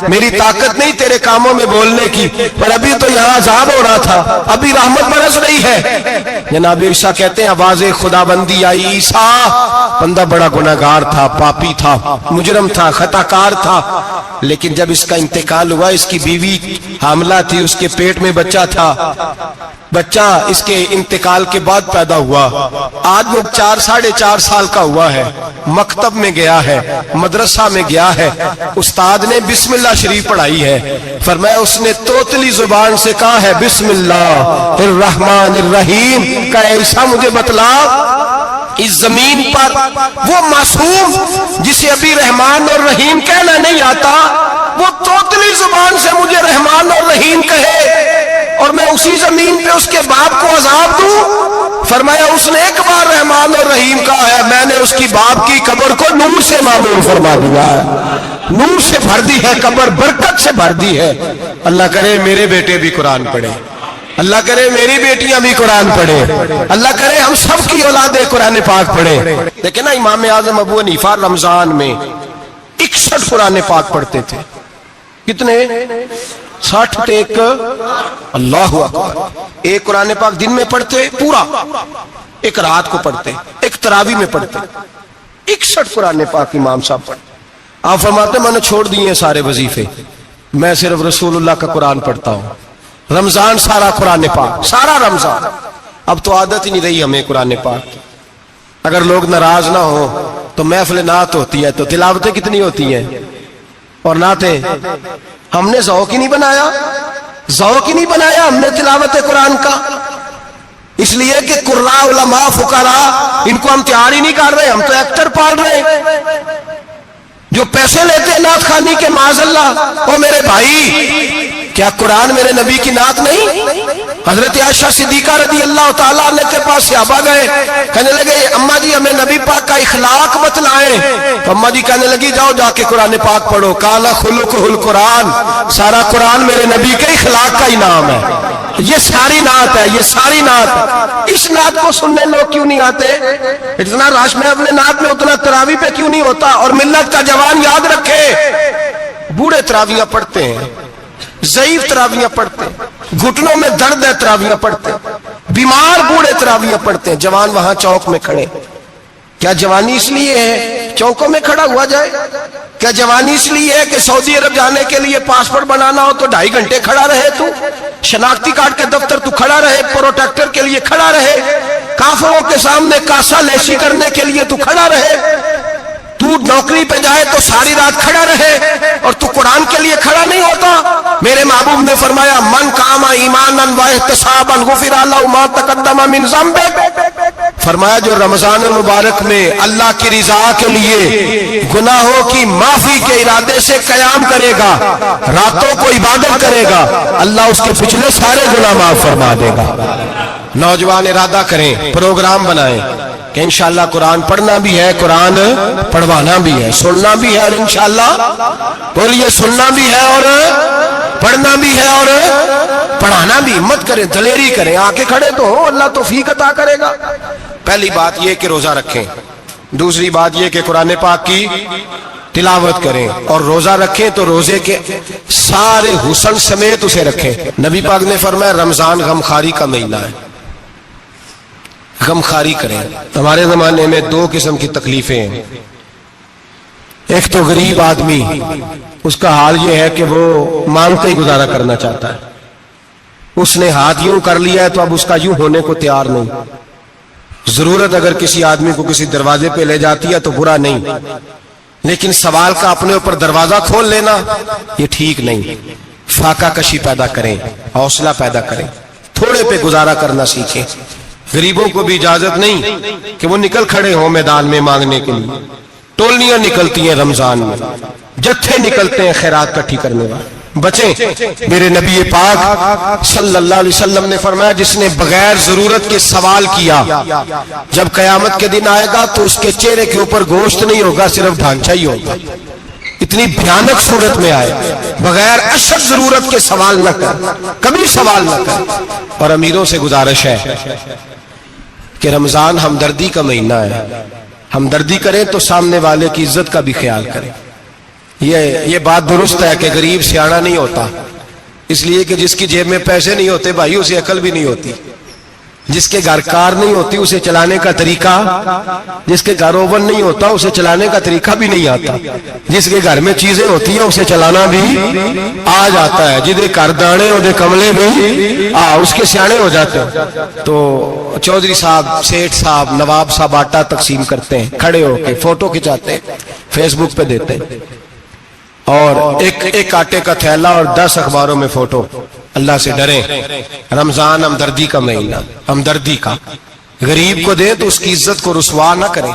میری طاقت نہیں تیرے کاموں میں بولنے کی، پر ابھی تو یہاں عذاب ہو رہا تھا، ابھی رحمت برس رہی ہے۔ جناب عیسیٰ کہتے ہیں آواز خدا بندی آئی، عیسیٰ بندہ بڑا گناہگار تھا، پاپی تھا، مجرم تھا، خطا کار تھا، لیکن جب اس کا انتقال ہوا، اس کی بیوی حاملہ تھی، اس کے پیٹ میں بچہ تھا، بچہ اس کے انتقال کے بعد پیدا ہوا، آج وہ 4.5 سال کا ہوا ہے، مکتب میں گیا ہے، مدرسہ میں گیا ہے، استاد نے بسم اللہ شریف پڑھائی ہے، فرمایا اس نے توتلی زبان سے کہا ہے بسم اللہ الرحمن الرحیم، کہ عیسیٰ مجھے بتلا اس زمین پر وہ معصوم جسے ابھی رحمان اور رحیم کہنا نہیں آتا، وہ توتلی زبان سے مجھے رحمان اور رحیم کہے اور میں اسی زمین پہ اس کے باپ کو عذاب دوں؟ فرمایا اس نے ایک بار رحمان اور رحیم کہا ہے، میں نے اس کی باپ کی قبر کو نور سے معمور فرما دیا ہے، نور سے بھر دی ہے قبر، برکت سے بھر دی ہے۔ اللہ کرے میرے بیٹے بھی قرآن پڑھے، اللہ کرے میری بیٹیاں بھی قرآن پڑھے، اللہ کرے ہم سب کی اولادیں قرآن پاک پڑھے۔ لیکن نا امام اعظم ابو حنیفہ رمضان میں 61 قرآن پاک پڑھتے تھے۔ کتنے؟ 60 ٹیک، اللہ اکبر۔ ایک قرآن پاک دن میں پڑھتے پورا، ایک رات کو پڑھتے، ایک تراویح میں پڑھتے، 61 قرآن پاک امام صاحب پڑھتے۔ آپ فرماتے میں نے چھوڑ دیے سارے وظیفے، میں صرف رسول اللہ کا قرآن پڑھتا ہوں۔ رمضان سارا قرآن پاک، سارا رمضان۔ اب تو عادت ہی نہیں رہی ہمیں قرآن پاک کی۔ اگر لوگ ناراض نہ ہو تو محفل نعت ہوتی ہے تو تلاوتیں کتنی ہوتی ہیں، اور نعتیں ہم نے ذوق ہی نہیں بنایا، ذوق ہی نہیں بنایا ہم نے تلاوت قرآن کا، اس لیے کہ قراء علماء فقراء ان کو ہم تیار ہی نہیں کر رہے، ہم تو ایکٹر پال رہے ہیں جو پیسے لیتے ہیں نعت خوانی کے، معاذ اللہ۔ او میرے بھائی، کیا قرآن میرے نبی کی نعت نہیں؟ حضرت عائشہ صدیقہ رضی اللہ تعالیٰ عنہ کے پاس صحابہ گئے، کہنے لگے اماں جی ہمیں نبی پاک کا اخلاق بتلائیں، تو اماں جی کہنے لگی جاؤ جا کے قرآن پاک پڑھو، قال خلقہ القرآن، سارا قرآن میرے نبی کے اخلاق کا ہی نام ہے، یہ ساری نعت ہے، یہ ساری نعت ہے۔ اس نعت کو سننے لوگ کیوں نہیں آتے؟ اتنا رش میں اپنے نعت میں اتنا تراویح پہ کیوں نہیں ہوتا؟ اور ملت کا جوان یاد رکھے، بوڑھے تراویحاں پڑھتے ہیں، ضعیف تراویحاں پڑھتے ہیں، گھٹنوں میں درد ہے تراویحاں پڑھتے ہیں، بیمار بوڑھے تراویحاں پڑھتے ہیں، جوان وہاں چوک میں کھڑے۔ کیا جوانی اس لیے ہے چوکوں میں کھڑا ہوا جائے؟ کیا جوانی اس لیے ہے کہ سعودی عرب جانے کے لیے پاسپورٹ بنانا ہو تو 2.5 گھنٹے کھڑا رہے تو؟ شناختی کارڈ کے دفتر تو کھڑا رہے، پروٹیکٹر کے لیے کھڑا رہے، کافروں کے سامنے کاسا لیشی کرنے کے لیے تو کھڑا رہے، تو نوکری پہ جائے تو ساری رات کھڑا رہے، اور تو قرآن کے لیے کھڑا نہیں ہوتا؟ میرے محبوب نے فرمایا من قام ایمانا واحتسابا غفر له ما تقدم من ذنبه، فرمایا جو رمضان المبارک میں اللہ کی رضا کے لیے گناہوں کی معافی کے ارادے سے قیام کرے گا، راتوں کو عبادت کرے گا، اللہ اس کے پچھلے سارے گناہ معاف فرما دے گا۔ نوجوان ارادہ کریں، پروگرام بنائیں کہ انشاءاللہ قرآن پڑھنا بھی ہے، قرآن پڑھوانا بھی ہے، سننا بھی ہے، اور انشاءاللہ بولیے سننا بھی ہے اور پڑھنا بھی ہے اور پڑھانا بھی۔ ہمت کریں، دلیری کریں، آ کے کھڑے تو ہو، اللہ توفیق عطا کرے گا۔ پہلی بات یہ کہ روزہ رکھیں، دوسری بات یہ کہ قرآن پاک کی تلاوت کریں، اور روزہ رکھیں تو روزے کے سارے حسن سمیت اسے رکھیں۔ نبی پاک نے فرمایا رمضان غمخاری کا مہینہ ہے، غمخاری کریں۔ ہمارے زمانے میں 2 قسم کی تکلیفیں ہیں، ایک تو غریب آدمی، اس کا حال یہ ہے کہ وہ مانگتے ہی گزارا کرنا چاہتا ہے، اس نے ہاتھ یوں کر لیا ہے تو اب اس کا یوں ہونے کو تیار نہیں۔ ضرورت اگر کسی آدمی کو کسی دروازے پہ لے جاتی ہے تو برا نہیں، لیکن سوال کا اپنے اوپر دروازہ کھول لینا یہ ٹھیک نہیں۔ فاقہ کشی پیدا کریں، حوصلہ پیدا کریں، تھوڑے پہ گزارا کرنا سیکھیں۔ غریبوں کو بھی اجازت نہیں کہ وہ نکل کھڑے ہوں میدان میں مانگنے کے لیے. ٹولیاں نکلتی ہیں رمضان میں, جتھے نکلتے ہیں خیرات کٹھی کرنے والے. بچیں. میرے نبی پاک صلی اللہ علیہ وسلم نے فرمایا جس نے بغیر ضرورت کے سوال کیا جب قیامت کے دن آئے گا تو اس کے چہرے کے اوپر گوشت نہیں ہوگا, صرف ڈھانچہ ہی ہوگا. اتنی بھیانک صورت میں آئے, بغیر اشد ضرورت کے سوال نہ کر, کبھی سوال نہ کر. اور امیروں سے گزارش ہے کہ رمضان ہمدردی کا مہینہ ہے, ہمدردی کریں تو سامنے والے کی عزت کا بھی خیال کریں. یہ بات درست ہے کہ غریب سیاڑا نہیں ہوتا, اس لیے کہ جس کی جیب میں پیسے نہیں ہوتے بھائی اسے عقل بھی نہیں ہوتی. جس کے گھر کار نہیں ہوتی اسے چلانے کا طریقہ, جس کے گھر اوون نہیں ہوتا اسے چلانے کا طریقہ بھی نہیں آتا. جس کے گھر میں چیزیں ہوتی ہیں اسے چلانا بھی آ جاتا ہے. جدے گھر دانے اور کملے بھی اس کے سیانے ہو جاتے ہیں. تو چودھری صاحب, سیٹھ صاحب, نواب صاحب آٹا تقسیم کرتے ہیں, کھڑے ہو کے فوٹو کھچاتے ہیں, فیس بک پہ دیتے ہیں, اور ایک آٹے کا تھیلا اور 10 اخباروں میں فوٹو. اللہ سے ڈریں, رمضان ہمدردی کا مہینہ, ہمدردی کا. غریب کو دیں تو اس کی عزت کو رسوا نہ کریں.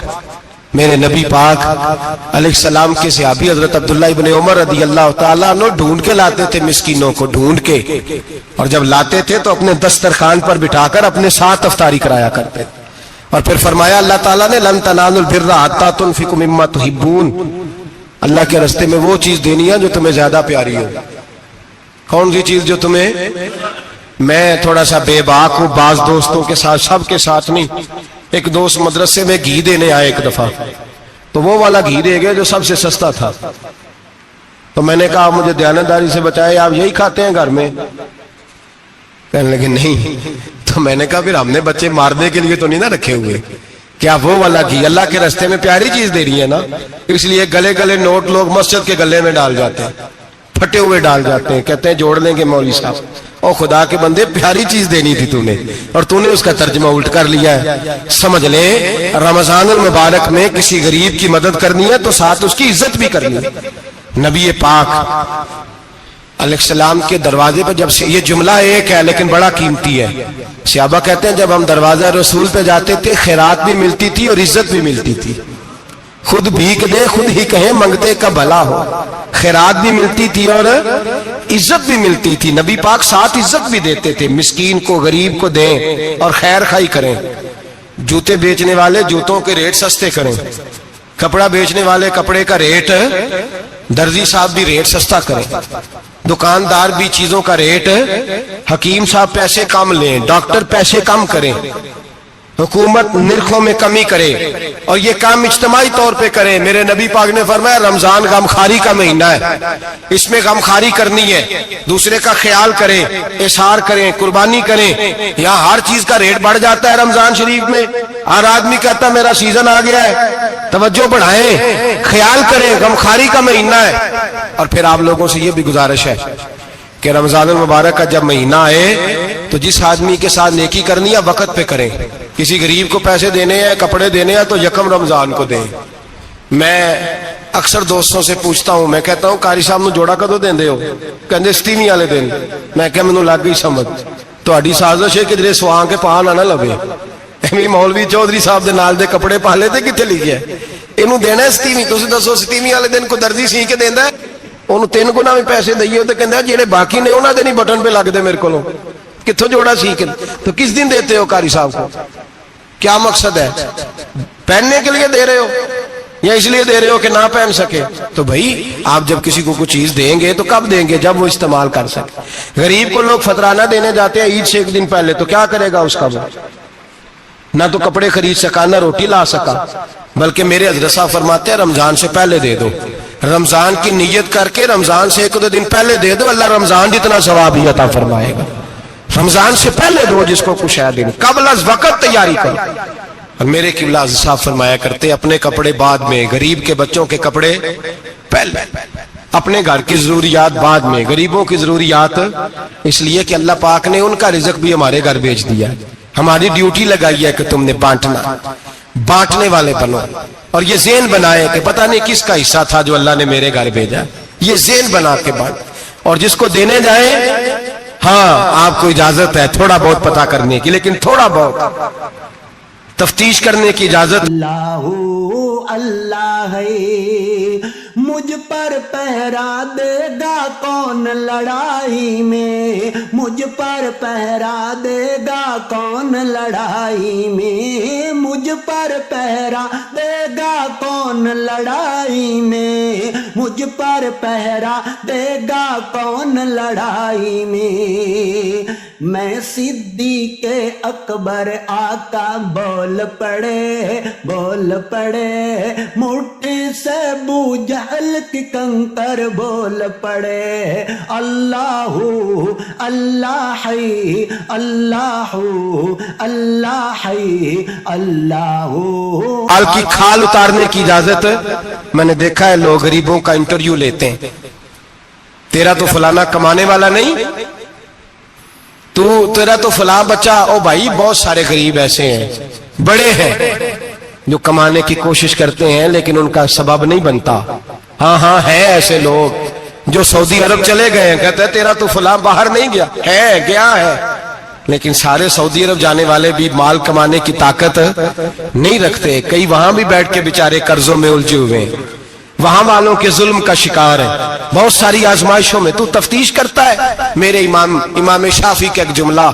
میرے نبی پاک علیہ السلام کے صحابی حضرت عبداللہ ابن عمر رضی اللہ تعالیٰ عنہ ڈھونڈ کے لاتے تھے مسکینوں کو, ڈھونڈ کے, اور جب لاتے تھے تو اپنے دسترخوان پر بٹھا کر اپنے ساتھ افطاری کرایا کرتے. اور پھر فرمایا اللہ تعالیٰ نے لن تنالوا البر حتی تنفقوا مما تحبون, اللہ کے راستے میں وہ چیز دینی ہے جو تمہیں زیادہ پیاری ہو. کون سی چیز جو تمہیں, میں تھوڑا سا بے باک ہوں, بعض دوستوں کے ساتھ, سب کے ساتھ نہیں. ایک دوست مدرسے میں گھی دینے آئے ایک دفعہ, تو وہ والا گھی دے گئے جو سب سے سستا تھا. تو میں نے کہا مجھے دیانتداری سے بچائے, آپ یہی کھاتے ہیں گھر میں؟ کہنے لگے نہیں. تو میں نے کہا پھر ہم نے بچے مارنے کے لیے تو نہیں نہ رکھے ہوئے, کیا وہ والا گھی اللہ کے راستے میں پیاری چیز دے رہی ہے نا, اس لیے گلے گلے نوٹ لوگ مسجد کے گلے میں ڈال جاتے ہیں, پھٹے ہوئے ڈال جاتے ہیں, کہتے ہیں جوڑ لیں گے مولوی صاحب. اور خدا کے بندے پیاری چیز دینی تھی تو نے, اور تو نے اس کا ترجمہ الٹ کر لیا ہے. سمجھ لیں رمضان المبارک میں کسی غریب کی مدد کرنی ہے تو ساتھ اس کی عزت بھی کرنی ہے. نبی پاک علیہ السلام کے دروازے پہ, جب یہ جملہ ایک ہے لیکن بڑا قیمتی ہے, صحابہ کہتے ہیں جب ہم دروازہ رسول پہ جاتے تھے خیرات بھی ملتی تھی اور عزت بھی ملتی تھی. خود بھیک دے خود ہی کہیں منگتے کا بھلا ہو, خیرات بھی ملتی تھی اور عزت بھی ملتی تھی. نبی پاک ساتھ عزت بھی دیتے تھے, مسکین کو غریب کو دیں اور خیر خائی کریں. جوتے بیچنے والے جوتوں کے ریٹ سستے کریں, کپڑا بیچنے والے کپڑے کا ریٹ, درزی صاحب بھی ریٹ سستا کریں, دکاندار بھی چیزوں کا ریٹ, حکیم صاحب پیسے کم لیں, ڈاکٹر پیسے کم کریں, حکومت نرخوں میں کمی کرے, اور یہ کام اجتماعی طور پہ کریں. میرے نبی پاک نے فرمایا رمضان غمخواری کا مہینہ ہے, اس میں غمخواری کرنی ہے, دوسرے کا خیال کریں, اظہار کریں, قربانی کریں. یہاں ہر چیز کا ریٹ بڑھ جاتا ہے رمضان شریف میں. ہر آدمی کہتا ہے میرا سیزن آ گیا ہے, توجہ بڑھائیں, خیال کریں, غمخواری کا مہینہ ہے. اور پھر آپ لوگوں سے یہ بھی گزارش ہے کہ رمضان المبارک کا جب مہینہ آئے تو جس آدمی کے ساتھ نیکی کرنی ہے وقت پہ کریں. کسی غریب کو پیسے دینے ہیں, کپڑے دینے ہیں تو یکم رمضان کو دیں. میں اکثر دوستوں سے پوچھتا ہوں, میں کہتا ہوں قاری صاحب نو جوڑا کدو دیندے ہو؟ کہندے ستیویں والے دن. میں کہ مینوں لگ گئی سمجھ, تہاڈی سازش ہے کدھر سواں کے پا نہ لوے. ایویں مولوی چودھری صاحب دے نال دے کپڑے پا لے تے کتنے لکھیا ہے اینوں دینا ہے ستیویں. تسی دسو ستیویں والے دن کو درزی سی کے دیندا ہے, انہوں 3 گنا بھی پیسے دئیے تو کہندا جڑے باقی نے انہاں دے نہیں بٹن پہ لگ دے میرے کولوں, کتھوں جوڑا سی کے. تو کس دن دیتے ہو قاری صاحب کو؟ کیا مقصد ہے؟ پہننے کے لیے دے رہے ہو یا اس لیے دے رہے ہو کہ نہ پہن سکے؟ تو بھائی آپ جب کسی کو کچھ چیز دیں گے تو کب دیں گے؟ جب وہ استعمال کر سکے. غریب کو لوگ فطرانہ دینے جاتے ہیں عید سے 1 دن پہلے, تو کیا کرے گا اس کا؟ وہ نہ تو کپڑے خرید سکا نہ روٹی لا سکا. بلکہ میرے حضرت صاحب فرماتے ہیں رمضان سے پہلے دے دو, رمضان کی نیت کر کے رمضان سے 1-2 دن پہلے دے دو, اللہ رمضان جتنا ثواب ہی عطا فرمائے گا. رمضان سے پہلے دو جس کو کچھ ہے دن, قبل از وقت تیاری کرو. اور میرے قبلہ صاحب فرمایا کرتے اپنے کپڑے بعد میں, غریب کے بچوں کے کپڑے پہلے, اپنے گھر کی ضروریات بعد میں, غریبوں کی ضروریات. اس لیے کہ اللہ پاک نے ان کا رزق بھی ہمارے گھر بھیج دیا. ہماری ڈیوٹی لگائی ہے کہ تم نے بانٹنا, بانٹنے والے بنو. اور یہ ذہن بنائے کہ پتہ نہیں کس کا حصہ تھا جو اللہ نے میرے گھر بھیجا, یہ ذہن بنا کے بانٹ. اور جس کو دینے جائیں ہاں آپ کو اجازت ہے تھوڑا بہت پتا کرنے کی، لیکن تھوڑا بہت تفتیش کرنے کی اجازت۔ اللہ اللہ ہے، مجھ پر پہرا دے گا کون لڑائی میں، مجھ پر پہرا دے گا کون لڑائی میں، مجھ پر پہرا دے گا کون لڑائی میں، مجھ پر پہرا دے گا کون لڑائی میں۔ میں صدیق اکبر آقا بول پڑے بول پڑے، مٹھی سے ابو جہل کی کنکر بول پڑے، اللہ اللہ ہے اللہ اللہ ہے اللہ۔ بال کی کھال اتارنے کی اجازت؟ میں نے دیکھا ہے لوگ غریبوں کا انٹرویو لیتے ہیں، تیرا تو فلانا کمانے والا نہیں، تیرا تو فلاں بچہ، او بھائی بہت سارے غریب ایسے ہیں بڑے ہیں جو کمانے کی کوشش کرتے ہیں لیکن ان کا سبب نہیں بنتا۔ ہاں ہاں ہے ایسے لوگ جو سعودی عرب چلے گئے ہیں، کہتے ہیں تیرا تو فلاں باہر نہیں گیا، ہے گیا ہے، لیکن سارے سعودی عرب جانے والے بھی مال کمانے کی طاقت نہیں رکھتے، کئی وہاں بھی بیٹھ کے بیچارے قرضوں میں الجھے ہوئے ہیں، وہاں والوں کے ظلم کا شکار ہے، بہت ساری آزمائشوں میں۔ تو تفتیش کرتا ہے؟ میرے امام شافعی کا ایک جملہ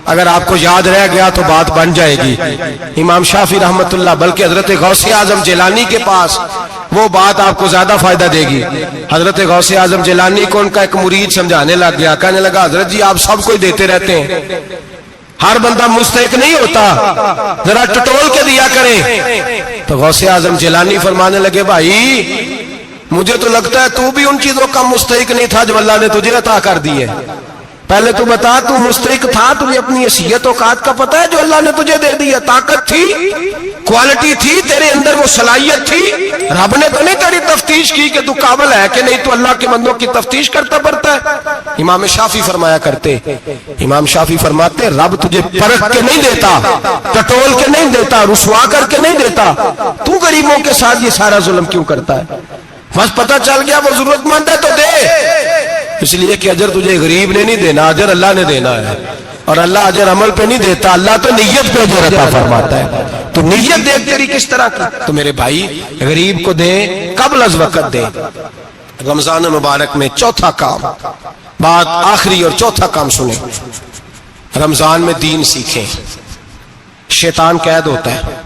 اگر آپ کو یاد رہ گیا تو بات بن جائے گی۔ امام شافعی رحمت اللہ، بلکہ حضرت غوث اعظم جیلانی کے پاس وہ بات آپ کو زیادہ فائدہ دے گی۔ حضرت غوث اعظم جیلانی کو ان کا ایک مرید سمجھانے لگ گیا، کہنے لگا حضرت جی آپ سب کو ہی دیتے رہتے ہیں، ہر بندہ مستحق نہیں ہوتا، ذرا ٹٹول کے دیا کریں۔ تو غوث اعظم جیلانی فرمانے لگے بھائی مجھے تو لگتا ہے تو بھی ان چیزوں کا مستحق نہیں تھا جو اللہ نے تجھے عطا کر دی ہے، پہلے تو بتا تو مستحق تھا، تجھے اپنی حیثیت اوقات کا پتہ ہے جو اللہ نے تجھے دے دی ہے، طاقت تھی، کوالٹی تھی، تیرے اندر وہ صلاحیت تھی، رب نے تو نہیں تیری تفتیش کی کہ تو قابل ہے کہ نہیں، تو اللہ کے بندوں کی تفتیش کرتا پڑتا ہے۔ امام شافعی فرمایا کرتے، امام شافعی فرماتے رب تجھے پرکھ کے نہیں دیتا، ٹٹول کے نہیں دیتا، رسوا کر کے نہیں دیتا، تو غریبوں کے ساتھ یہ سارا ظلم کیوں کرتا ہے؟ بس پتہ چل گیا وہ ضرورت مند ہے تو دے، اس لیے کہ اجر تجھے غریب نے نہیں دینا، اجر اللہ نے دینا ہے، اور اللہ اجر عمل پہ نہیں دیتا، اللہ تو نیت پہ اجر عطا فرماتا ہے۔ تو نیت دیکھ تیری کس طرح کی، تو میرے بھائی غریب کو دیں قبل از وقت دیں۔ رمضان مبارک میں چوتھا کام، بات آخری اور چوتھا کام سنیں، رمضان میں دین سیکھیں۔ شیطان قید ہوتا ہے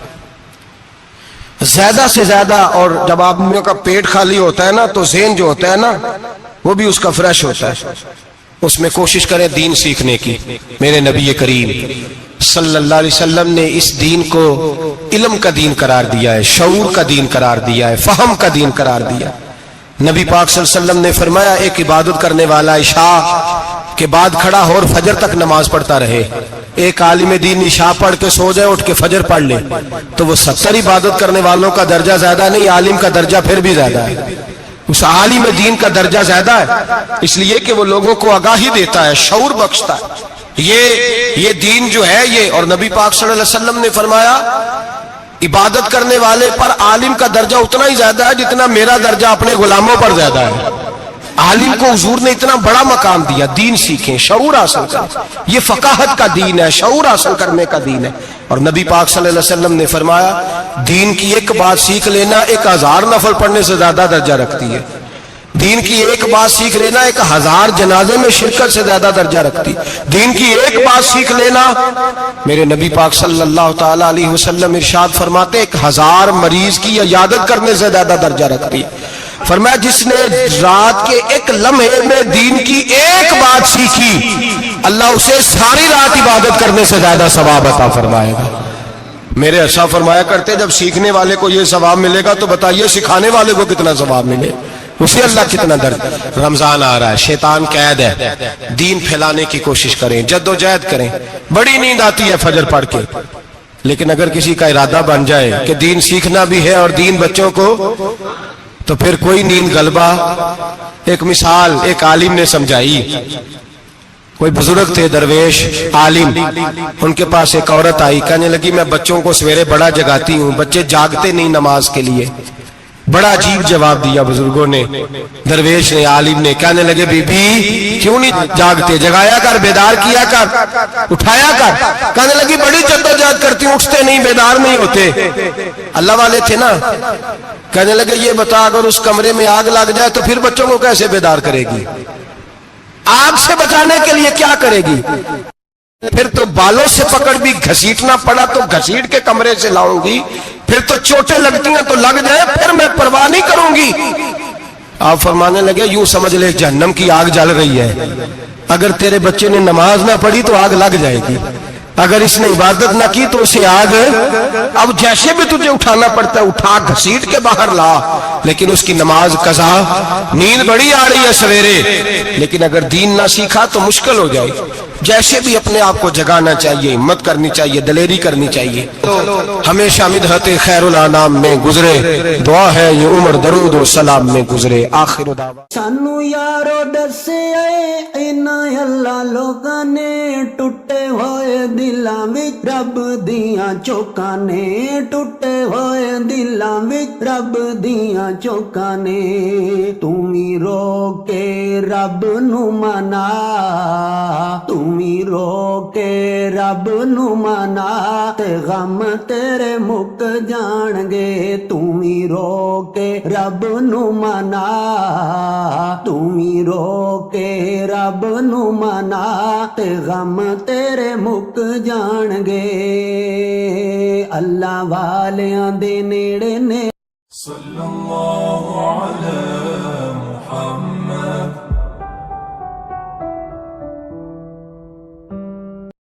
زیادہ سے زیادہ، اور جب آدمیوں کا پیٹ خالی ہوتا ہے نا تو ذہن جو ہوتا ہے نا وہ بھی اس کا فریش ہوتا ہے، اس میں کوشش کریں دین سیکھنے کی۔ میرے نبی کریم صلی اللہ علیہ وسلم نے اس دین کو علم کا دین قرار دیا ہے، شعور کا دین قرار دیا ہے، فہم کا دین قرار دیا۔ نبی پاک صلی اللہ علیہ وسلم نے فرمایا ایک عبادت کرنے والا عشاء کے بعد کھڑا ہو اور فجر تک نماز پڑھتا رہے، ایک عالم دین عشاء پڑھ کے سو جائے اٹھ کے فجر پڑھ لے تو وہ 70 عبادت کرنے والوں کا درجہ زیادہ نہیں، عالم کا درجہ پھر بھی زیادہ ہے، اس عالم دین کا درجہ زیادہ ہے، اس لیے کہ وہ لوگوں کو آگاہی دیتا ہے، شعور بخشتا ہے۔ یہ دین جو ہے یہ، اور نبی پاک صلی اللہ علیہ وسلم نے فرمایا عبادت کرنے والے پر عالم کا درجہ اتنا ہی زیادہ ہے جتنا میرا درجہ اپنے غلاموں پر زیادہ ہے۔ عالم کو حضور نے اتنا بڑا مقام دیا، دین سیکھیں، شعور حاصل کریں، یہ فقاہت کا دین ہے، شعور حاصل کرنے کا دین ہے۔ اور نبی پاک صلی اللہ علیہ وسلم نے فرمایا دین کی ایک بات سیکھ لینا 1000 نفل پڑھنے سے زیادہ درجہ رکھتی ہے، دین کی ایک بات سیکھ لینا 1000 جنازے میں شرکت سے زیادہ درجہ رکھتی، دین کی ایک بات سیکھ لینا، میرے نبی پاک صلی اللہ تعالی علیہ وسلم ارشاد فرماتے 1000 مریض کی عیادت کرنے سے زیادہ درجہ رکھتی۔ فرمایا جس نے رات کے ایک لمحے میں دین کی ایک بات سیکھی اللہ اسے ساری رات عبادت کرنے سے زیادہ ثواب عطا فرمائے گا۔ میرے ارشاد فرمایا کرتے جب سیکھنے والے کو یہ ثواب ملے گا تو بتائیے سکھانے والے کو کتنا ثواب ملے، اسے اللہ کتنا درد۔ رمضان آ رہا ہے، شیطان قید ہے، دین پھیلانے کی کوشش کریں، جد و جہد کریں۔ بڑی نیند آتی ہے فجر پڑھ کے، لیکن اگر کسی کا ارادہ بن جائے کہ دین سیکھنا بھی ہے اور دین بچوں کو، تو پھر کوئی نیند غلبہ۔ ایک مثال ایک عالم نے سمجھائی، کوئی بزرگ تھے درویش عالم، ان کے پاس ایک عورت آئی، کہنے لگی میں بچوں کو سویرے بڑا جگاتی ہوں، بچے جاگتے نہیں نماز کے لیے، بڑا عجیب جواب دیا بزرگوں نے، درویش نے، عالم نے. کہنے لگے بی بی کیوں نہیں جاگتے؟ جگایا کر، بیدار کیا کر، اٹھایا کر. کہنے لگی بڑی جدوجہد کرتی ہوں، اٹھتے نہیں، بیدار نہیں ہوتے. اللہ والے تھے نا. کہنے لگے یہ بتا اگر اس کمرے میں آگ لگ جائے تو پھر بچوں کو کیسے بیدار کرے گی؟ آگ سے بچانے کے لیے کیا کرے گی؟ پھر تو بالوں سے پکڑ بھی گھسیٹنا پڑا تو گھسیٹ کے کمرے سے لاؤں گی. پھر تو چوٹیں لگتی ہیں تو لگ جائیں، پھر میں پرواہ نہیں کروں گی. آپ فرمانے لگے یوں سمجھ لے جہنم کی آگ جل رہی ہے، اگر تیرے بچے نے نماز نہ پڑھی تو آگ لگ جائے گی، اگر اس نے عبادت نہ کی تو اسے آگ. اب جیسے بھی تجھے اٹھانا پڑتا ہے اٹھا گھسیٹ کے باہر لا، لیکن اس کی نماز قضا. نیند بڑی آ رہی ہے سویرے، لیکن اگر دین نہ سیکھا تو مشکل ہو جائے. جیسے بھی اپنے آپ کو جگانا چاہیے، ہمت کرنی چاہیے، دلیری کرنی چاہیے. ہمیشہ مدحت خیر الانام میں گزرے، دعا ہے یہ عمر درود و سلام میں گزرے. آخر دعوا سانو یارو دسیا انہاں اللہ لوکاں نے، ٹوٹے ہوئے دلاں وچ رب دیاں چوکاں نے، ٹوٹے ہوئے دلاں وچ رب دیاں چوکاں نے. تم ہی رو کے رب نو منا، تم ہی رو کے رب نو منا، تے غم تیرے مک جان گے. تم ہی رو کے رب نو منا، تم ہی رو کے رب نو منا، تے غم تیرے مک جان گے. اللہ والیاں دے نیڑے نے صلی اللہ علیہ